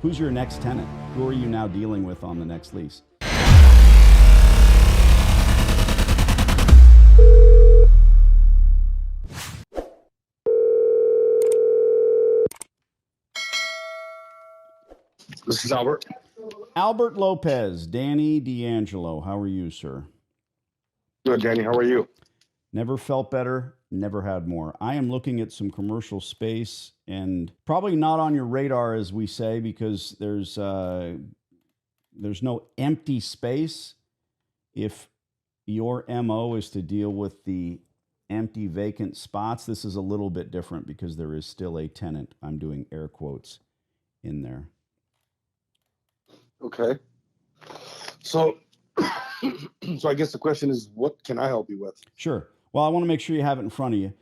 Who's your next tenant? Who are you now dealing with on the next lease? This is Albert. Albert Lopez, Danny D'Angelo. How are you, sir? Good, Danny. How are you? Never felt better, never had more. I am looking at some commercial space and probably not on your radar, as we say, because there's no empty space. If your MO is to deal with the empty vacant spots, this is a little bit different because there is still a tenant. I'm doing air quotes in there. Okay. So, so I guess the question is, what can I help you with? Sure. Well, I want to make sure you have it in front of you.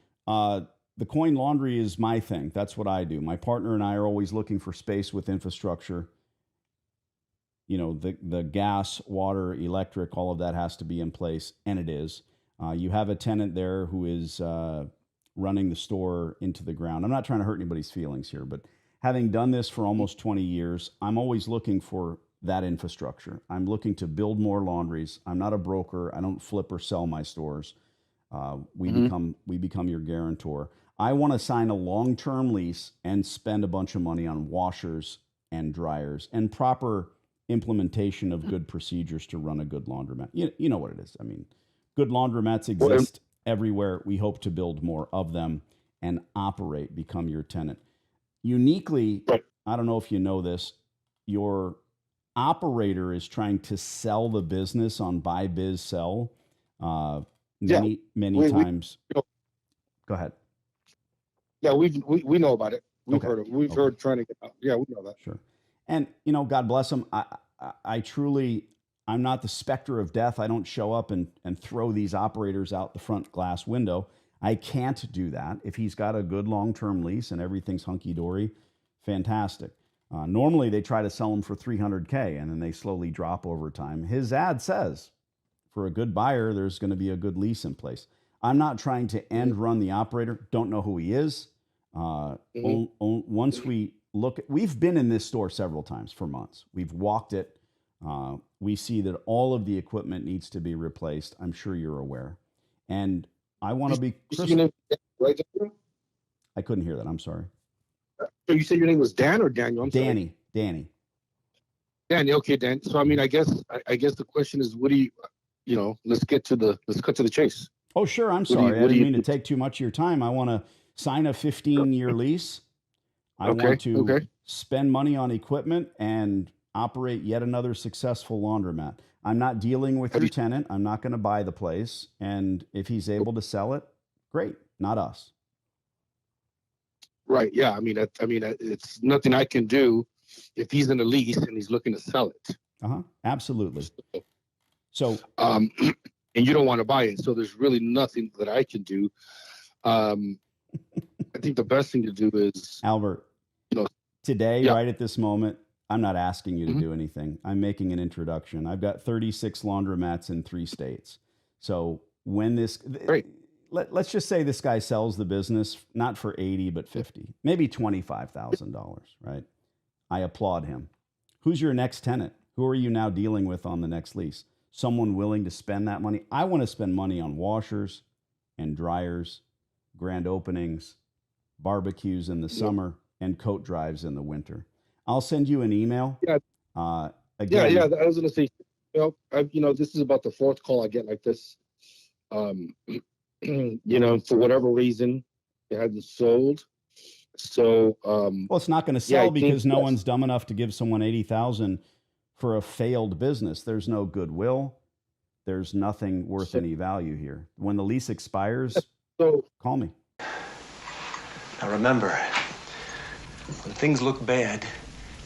The coin laundry is my thing. That's what I do. My partner and I are always looking for space with infrastructure. You know, the gas, water, electric, all of that has to be in place, and it is. You have a tenant there who is running the store into the ground. I'm not trying to hurt anybody's feelings here, but having done this for almost 20 years, I'm always looking for that infrastructure. I'm looking to build more laundries. I'm not a broker. I don't flip or sell my stores. We become your guarantor. I want to sign a long-term lease and spend a bunch of money on washers and dryers and proper implementation of good procedures to run a good laundromat. You know what it is. I mean, good laundromats exist everywhere. We hope to build more of them and operate, become your tenant. Uniquely, I don't know if you know this, your operator is trying to sell the business on buy, biz, sell many times. Go ahead. Yeah, we know about it. We've heard it. We've heard trying to get out. Yeah, we know that. Sure. And, you know, God bless him. I truly, I'm not the specter of death. I don't show up and throw these operators out the front glass window. I can't do that. If he's got a good long-term lease and everything's hunky-dory, fantastic. Normally, they try to sell them for $300K, and then they slowly drop over time. His ad says, for a good buyer, there's going to be a good lease in place. I'm not trying to end run the operator. Don't know who he is. Once we look, we've been in this store several times for months. We've walked it. We see that all of the equipment needs to be replaced. I'm sure you're aware. And I want to be crystal. Right? I couldn't hear that. I'm sorry. So you said your name was Dan or Daniel? Danny. Danny. Okay, Dan. So I mean, I guess the question is, what do you know? Let's cut to the chase. Oh, sure. I'm sorry. I didn't mean to take too much of your time. I want to sign a 15-year lease. I want to spend money on equipment and operate yet another successful laundromat. I'm not dealing with your tenant. I'm not going to buy the place. And if he's able to sell it, great. Not us. Right. Yeah. I mean, it's nothing I can do if he's in a lease and he's looking to sell it. Absolutely. So, and you don't want to buy it. So there's really nothing that I can do. I think the best thing to do is, Albert, today, right at this moment, I'm not asking you to do anything. I'm making an introduction. I've got 36 laundromats in 3 states. So when this, let's just say this guy sells the business, not for 80, but 50, maybe $25,000, right? I applaud him. Who's your next tenant? Who are you now dealing with on the next lease? Someone willing to spend that money. I want to spend money on washers and dryers, grand openings, barbecues in the summer, and coat drives in the winter. I'll send you an email. Yeah. Again, I was going to say, this is about the 4th call I get like this. For whatever reason, it hasn't sold. So, well, it's not going to sell because no one's dumb enough to give someone $80,000 for a failed business. There's no goodwill. There's nothing worth any value here. When the lease expires, call me. Now remember, when things look bad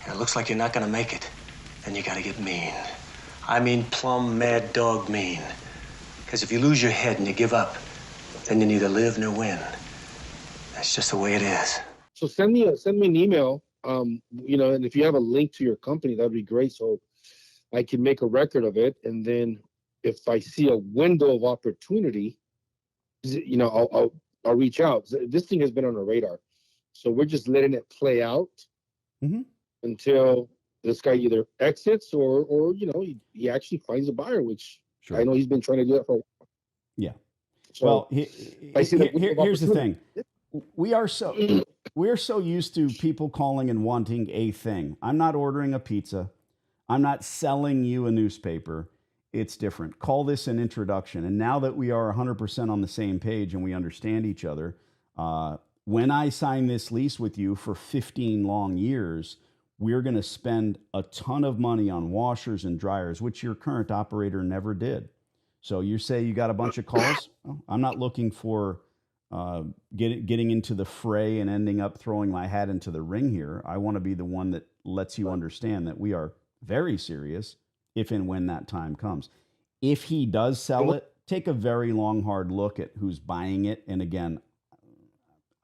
and it looks like you're not going to make it, then you got to get mean. I mean plumb mad dog mean. Because if you lose your head and you give up, then you neither live nor win. That's just the way it is. So send me an email, and if you have a link to your company, that'd be great. So I can make a record of it. And then if I see a window of opportunity, I'll reach out. This thing has been on the radar. So we're just letting it play out. And until this guy either exits or he actually finds a buyer, which Sure. I know he's been trying to do that for a while. Yeah. So Well, I see here's the thing. We are so used to people calling and wanting a thing. I'm not ordering a pizza. I'm not selling you a newspaper. It's different. Call this an introduction. And now that we are 100% on the same page and we understand each other, when I sign this lease with you for 15 long years, we're going to spend a ton of money on washers and dryers, which your current operator never did. So you say you got a bunch of calls. Well, I'm not looking for getting into the fray and ending up throwing my hat into the ring here. I want to be the one that lets you understand that we are very serious if and when that time comes. If he does sell it, take a very long, hard look at who's buying it. And again,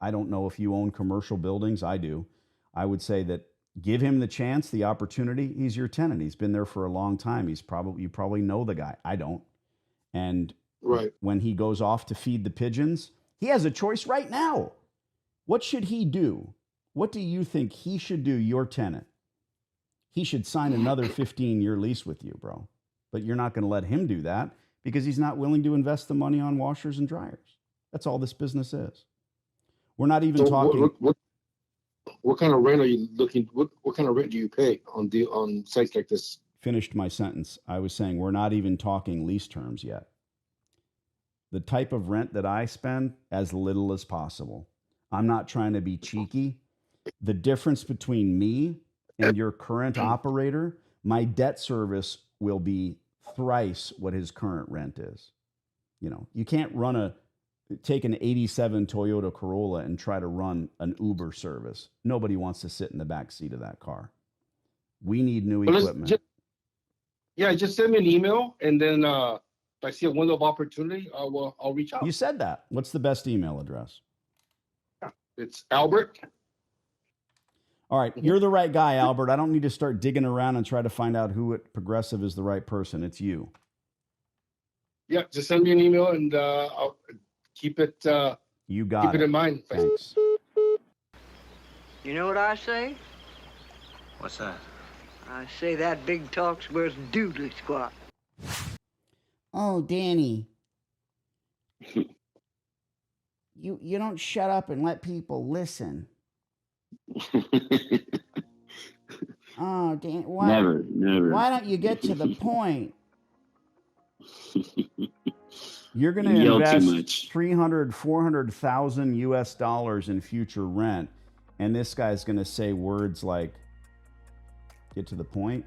I don't know if you own commercial buildings. I do. I would say that give him the chance, the opportunity. He's your tenant. He's been there for a long time. You probably know the guy. I don't. And right when he goes off to feed the pigeons, he has a choice right now. What should he do? What do you think he should do, your tenant? He should sign another 15-year lease with you, bro. But you're not going to let him do that because he's not willing to invest the money on washers and dryers. That's all this business is. We're not even talking. What kind of rent are you looking? What kind of rent do you pay on sites like this? Finished my sentence. I was saying we're not even talking lease terms yet. The type of rent that I spend, as little as possible. I'm not trying to be cheeky. The difference between me and your current operator, my debt service will be thrice what his current rent is. You can't take an 87 Toyota Corolla and try to run an Uber service. Nobody wants to sit in the back seat of that car. We need new equipment. Just send me an email, and then if I see a window of opportunity, I'll reach out. You said that. What's the best email address? It's Albert. All right. You're the right guy, Albert. I don't need to start digging around and try to find out who at Progressive is the right person. It's you. Yeah, just send me an email, and I'll keep it. You got keep it in mind. Thanks. You know what I say? What's that? I say that big talk's worth doodly squat. Oh, Danny. You don't shut up and let people listen. Oh, Dan, why? Never. Why don't you get to the point? You're going to invest $300,000-$400,000 US in future rent, and this guy's going to say words like, "Get to the point."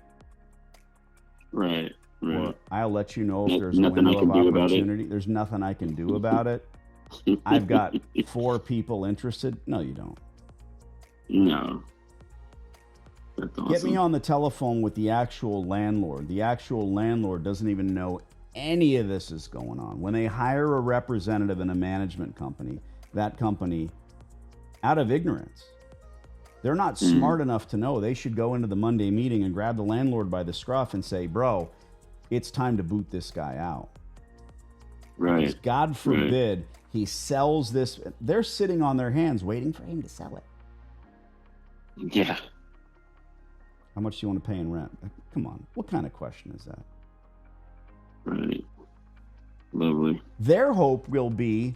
Right. Or, "I'll let you know if there's a Nothing window I can of do opportunity." There's nothing I can do about it. I've got 4 people interested. No, you don't. No. That's awesome. Get me on the telephone with the actual landlord. The actual landlord doesn't even know any of this is going on. When they hire a representative in a management company, that company, out of ignorance, they're not smart enough to know they should go into the Monday meeting and grab the landlord by the scruff and say, "Bro, it's time to boot this guy out." Right. Because God forbid he sells this. They're sitting on their hands waiting for him to sell it. Yeah. How much do you want to pay in rent? Come on. What kind of question is that? Right. Lovely. Their hope will be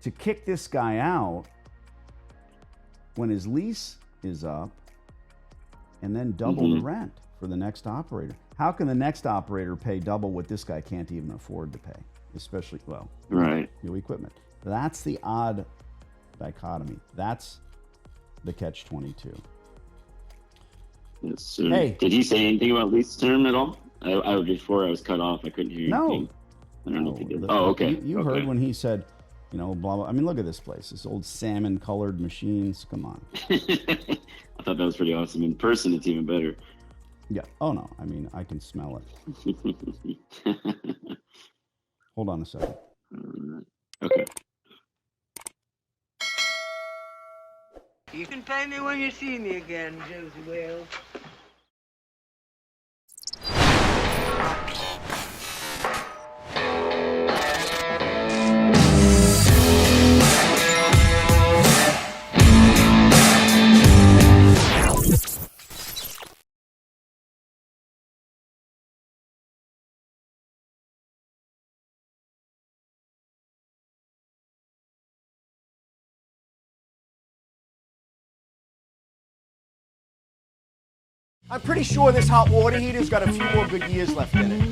to kick this guy out when his lease is up and then double the rent for the next operator. How can the next operator pay double what this guy can't even afford to pay? Especially, new equipment. That's the odd dichotomy. That's the catch-22. Yes, sir. Hey. Did he say anything about lease term at all? Before I was cut off, I couldn't hear anything. I don't know if he did. Okay. You heard when he said, blah, blah. I mean, look at this place. This old salmon-colored machines. Come on. I thought that was pretty awesome. In person, it's even better. Yeah. Oh, no. I mean, I can smell it. Hold on a second. Okay. You can pay me when you see me again, Josie Wales. I'm pretty sure this hot water heater's got a few more good years left in it.